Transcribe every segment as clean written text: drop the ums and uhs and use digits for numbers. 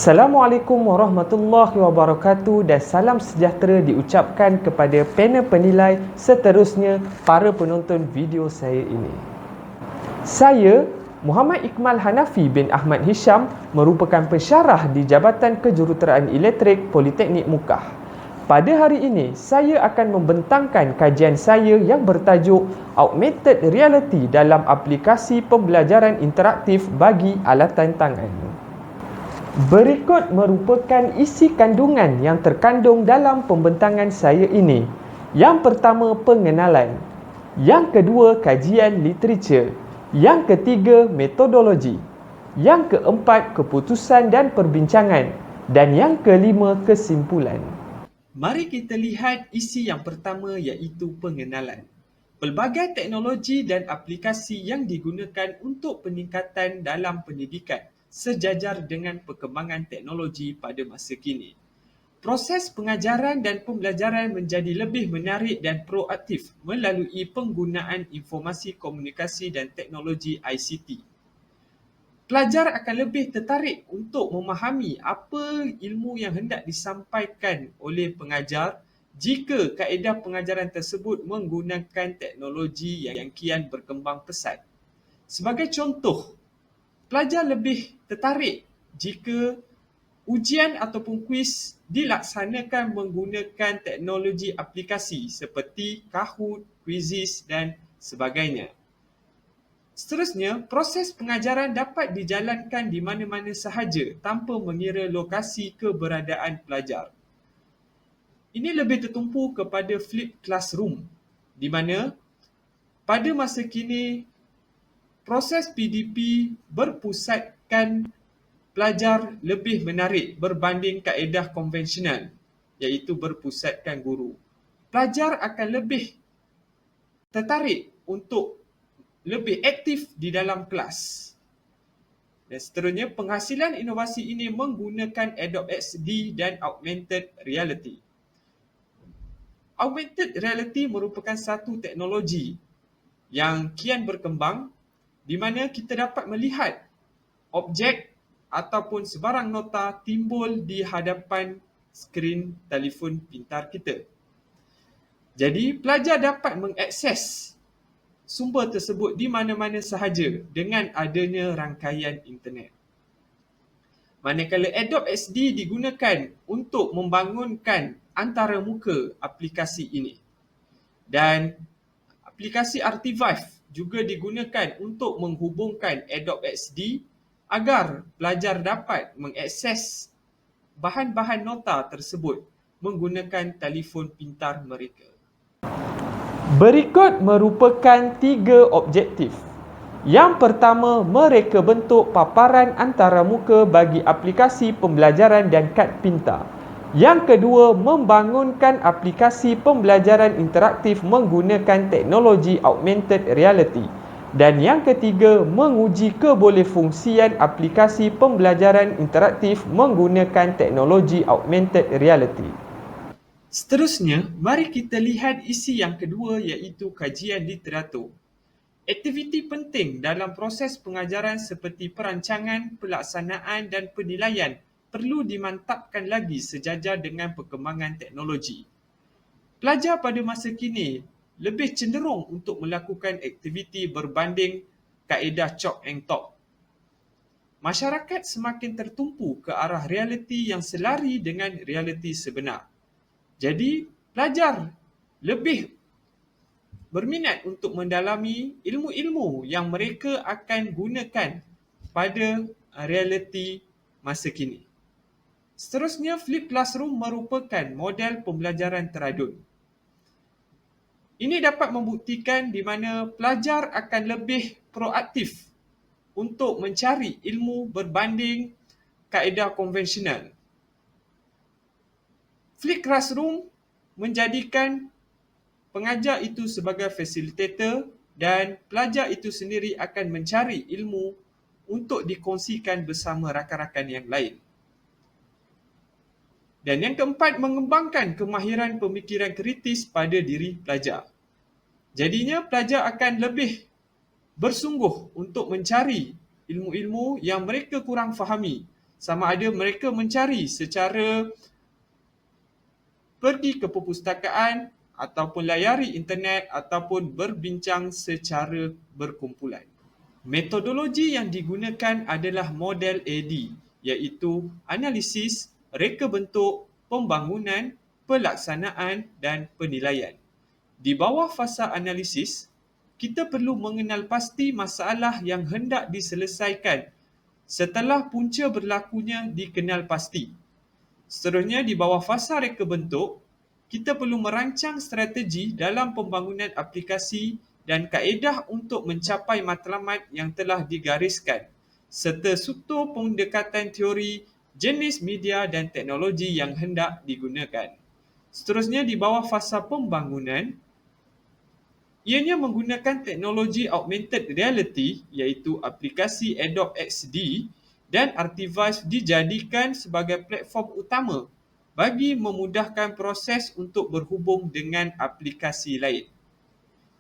Assalamualaikum warahmatullahi wabarakatuh dan salam sejahtera diucapkan kepada panel penilai seterusnya para penonton video saya ini. Saya, Muhammad Iqmal Hanafi bin Ahmad Hisham, merupakan pensyarah di Jabatan Kejuruteraan Elektrik Politeknik Mukah. Pada hari ini, saya akan membentangkan kajian saya yang bertajuk Augmented Reality dalam aplikasi pembelajaran interaktif bagi alatan tangan. Berikut merupakan isi kandungan yang terkandung dalam pembentangan saya ini. Yang pertama, pengenalan. Yang kedua, kajian literatur. Yang ketiga, metodologi. Yang keempat, keputusan dan perbincangan. Dan yang kelima, kesimpulan. Mari kita lihat isi yang pertama iaitu pengenalan. Pelbagai teknologi dan aplikasi yang digunakan untuk peningkatan dalam pendidikan sejajar dengan perkembangan teknologi pada masa kini. Proses pengajaran dan pembelajaran menjadi lebih menarik dan proaktif melalui penggunaan informasi komunikasi dan teknologi ICT. Pelajar akan lebih tertarik untuk memahami apa ilmu yang hendak disampaikan oleh pengajar jika kaedah pengajaran tersebut menggunakan teknologi yang kian berkembang pesat. Sebagai contoh, pelajar lebih tertarik jika ujian ataupun kuis dilaksanakan menggunakan teknologi aplikasi seperti Kahoot, Quizizz dan sebagainya. Seterusnya, proses pengajaran dapat dijalankan di mana-mana sahaja tanpa mengira lokasi keberadaan pelajar. Ini lebih tertumpu kepada flipped classroom, di mana pada masa kini proses PDP berpusatkan pelajar lebih menarik berbanding kaedah konvensional, iaitu berpusatkan guru. Pelajar akan lebih tertarik untuk lebih aktif di dalam kelas. Dan seterusnya, penghasilan inovasi ini menggunakan Adobe XD dan Augmented Reality. Augmented Reality merupakan satu teknologi yang kian berkembang di mana kita dapat melihat objek ataupun sebarang nota timbul di hadapan skrin telefon pintar kita. Jadi, pelajar dapat mengakses sumber tersebut di mana-mana sahaja dengan adanya rangkaian internet. Manakala Adobe XD digunakan untuk membangunkan antaramuka aplikasi ini. Dan aplikasi Artivive juga digunakan untuk menghubungkan Adobe XD agar pelajar dapat mengakses bahan-bahan nota tersebut menggunakan telefon pintar mereka. Berikut merupakan 3 objektif. Yang pertama, mereka bentuk paparan antaramuka bagi aplikasi pembelajaran dan kad pintar. Yang kedua, membangunkan aplikasi pembelajaran interaktif menggunakan teknologi augmented reality. Dan yang ketiga, menguji kebolehfungsian aplikasi pembelajaran interaktif menggunakan teknologi augmented reality. Seterusnya, mari kita lihat isi yang kedua iaitu kajian literatur. Aktiviti penting dalam proses pengajaran seperti perancangan, pelaksanaan dan penilaian perlu dimantapkan lagi sejajar dengan perkembangan teknologi. Pelajar pada masa kini lebih cenderung untuk melakukan aktiviti berbanding kaedah chalk and talk. Masyarakat semakin tertumpu ke arah realiti yang selari dengan realiti sebenar. Jadi, pelajar lebih berminat untuk mendalami ilmu-ilmu yang mereka akan gunakan pada realiti masa kini. Seterusnya, Flipped Classroom merupakan model pembelajaran teradun. Ini dapat membuktikan di mana pelajar akan lebih proaktif untuk mencari ilmu berbanding kaedah konvensional. Flipped Classroom menjadikan pengajar itu sebagai fasilitator dan pelajar itu sendiri akan mencari ilmu untuk dikongsikan bersama rakan-rakan yang lain. Dan yang keempat, mengembangkan kemahiran pemikiran kritis pada diri pelajar. Jadinya pelajar akan lebih bersungguh untuk mencari ilmu-ilmu yang mereka kurang fahami sama ada mereka mencari secara pergi ke perpustakaan ataupun layari internet ataupun berbincang secara berkumpulan. Metodologi yang digunakan adalah model AD, iaitu analisis, reka bentuk, pembangunan, pelaksanaan dan penilaian. Di bawah fasa analisis, kita perlu mengenal pasti masalah yang hendak diselesaikan setelah punca berlakunya dikenal pasti. Seterusnya, di bawah fasa reka bentuk, kita perlu merancang strategi dalam pembangunan aplikasi dan kaedah untuk mencapai matlamat yang telah digariskan, serta struktur pendekatan teori, jenis media dan teknologi yang hendak digunakan. Seterusnya, di bawah fasa pembangunan, ianya menggunakan teknologi augmented reality iaitu aplikasi Adobe XD dan Artivize dijadikan sebagai platform utama bagi memudahkan proses untuk berhubung dengan aplikasi lain.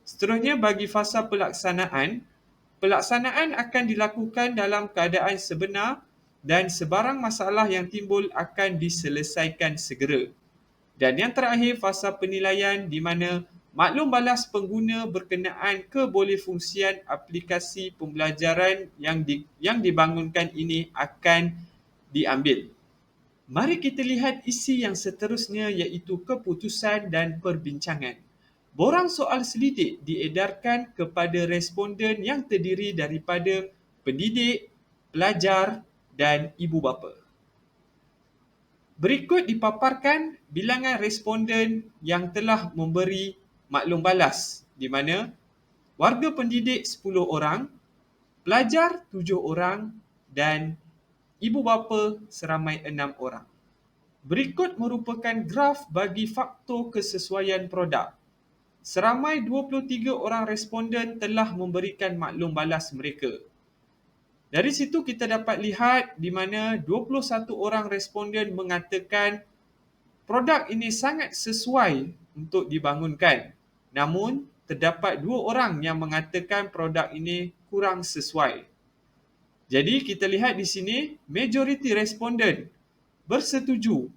Seterusnya, bagi fasa pelaksanaan, pelaksanaan akan dilakukan dalam keadaan sebenar dan sebarang masalah yang timbul akan diselesaikan segera. Dan yang terakhir, fasa penilaian di mana maklum balas pengguna berkenaan kebolehfungsian aplikasi pembelajaran yang dibangunkan ini akan diambil. Mari kita lihat isi yang seterusnya iaitu keputusan dan perbincangan. Borang soal selidik diedarkan kepada responden yang terdiri daripada pendidik, pelajar dan ibu bapa. Berikut dipaparkan bilangan responden yang telah memberi maklum balas, di mana warga pendidik 10 orang, pelajar 7 orang dan ibu bapa seramai 6 orang. Berikut merupakan graf bagi faktor kesesuaian produk. Seramai 23 orang responden telah memberikan maklum balas mereka. Dari situ kita dapat lihat di mana 21 orang responden mengatakan produk ini sangat sesuai untuk dibangunkan. Namun, terdapat 2 orang yang mengatakan produk ini kurang sesuai. Jadi, kita lihat di sini, majoriti responden bersetuju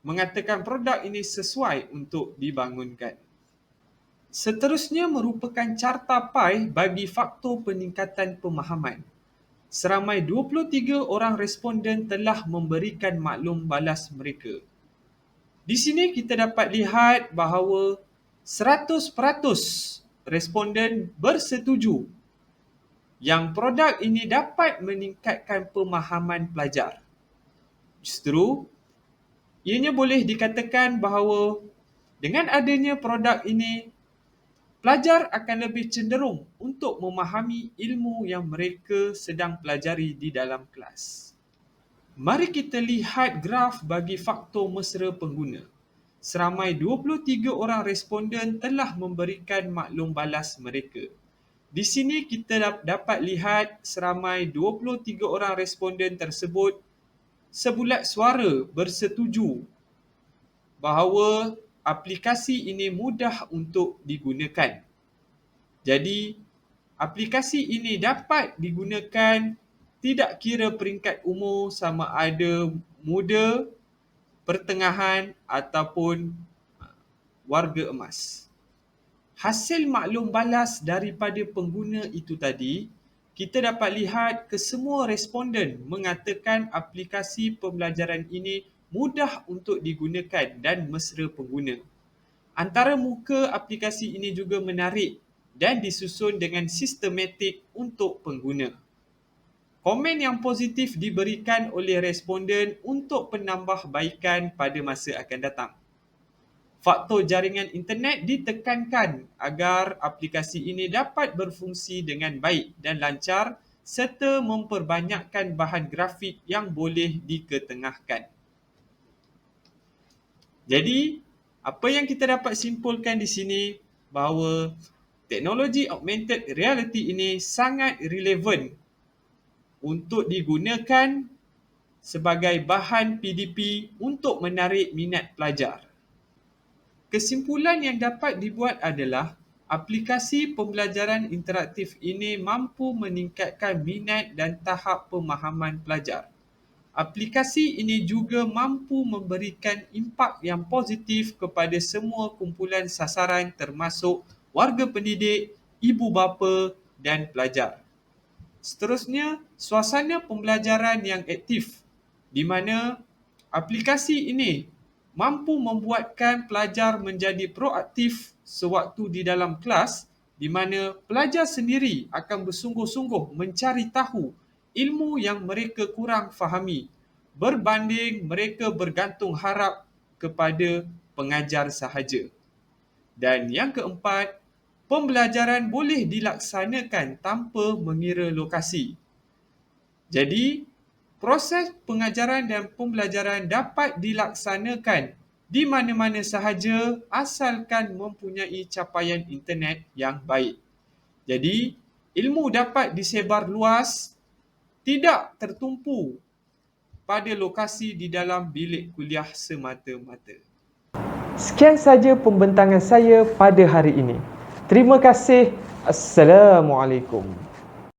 mengatakan produk ini sesuai untuk dibangunkan. Seterusnya merupakan carta pie bagi faktor peningkatan pemahaman. Seramai 23 orang responden telah memberikan maklum balas mereka. Di sini kita dapat lihat bahawa 100% responden bersetuju yang produk ini dapat meningkatkan pemahaman pelajar. Justru, ianya boleh dikatakan bahawa dengan adanya produk ini, pelajar akan lebih cenderung untuk memahami ilmu yang mereka sedang pelajari di dalam kelas. Mari kita lihat graf bagi faktor mesra pengguna. Seramai 23 orang responden telah memberikan maklum balas mereka. Di sini kita dapat lihat seramai 23 orang responden tersebut sebulat suara bersetuju bahawa aplikasi ini mudah untuk digunakan. Jadi, aplikasi ini dapat digunakan tidak kira peringkat umur sama ada muda, pertengahan ataupun warga emas. Hasil maklum balas daripada pengguna itu tadi, kita dapat lihat kesemua responden mengatakan aplikasi pembelajaran ini mudah untuk digunakan dan mesra pengguna. Antara muka aplikasi ini juga menarik dan disusun dengan sistematik untuk pengguna. Komen yang positif diberikan oleh responden untuk penambahbaikan pada masa akan datang. Faktor jaringan internet ditekankan agar aplikasi ini dapat berfungsi dengan baik dan lancar serta memperbanyakkan bahan grafik yang boleh diketengahkan. Jadi, apa yang kita dapat simpulkan di sini bahawa teknologi augmented reality ini sangat relevan untuk digunakan sebagai bahan PDP untuk menarik minat pelajar. Kesimpulan yang dapat dibuat adalah aplikasi pembelajaran interaktif ini mampu meningkatkan minat dan tahap pemahaman pelajar. aplikasi ini juga mampu memberikan impak yang positif kepada semua kumpulan sasaran termasuk warga pendidik, ibu bapa dan pelajar. Seterusnya, suasana pembelajaran yang aktif di mana aplikasi ini mampu membuatkan pelajar menjadi proaktif sewaktu di dalam kelas di mana pelajar sendiri akan bersungguh-sungguh mencari tahu ilmu yang mereka kurang fahami berbanding mereka bergantung harap kepada pengajar sahaja. Dan yang keempat, pembelajaran boleh dilaksanakan tanpa mengira lokasi. Jadi, proses pengajaran dan pembelajaran dapat dilaksanakan di mana-mana sahaja asalkan mempunyai capaian internet yang baik. Jadi, ilmu dapat disebar luas, tidak tertumpu pada lokasi di dalam bilik kuliah semata-mata. Sekian saja pembentangan saya pada hari ini. Terima kasih. Assalamualaikum.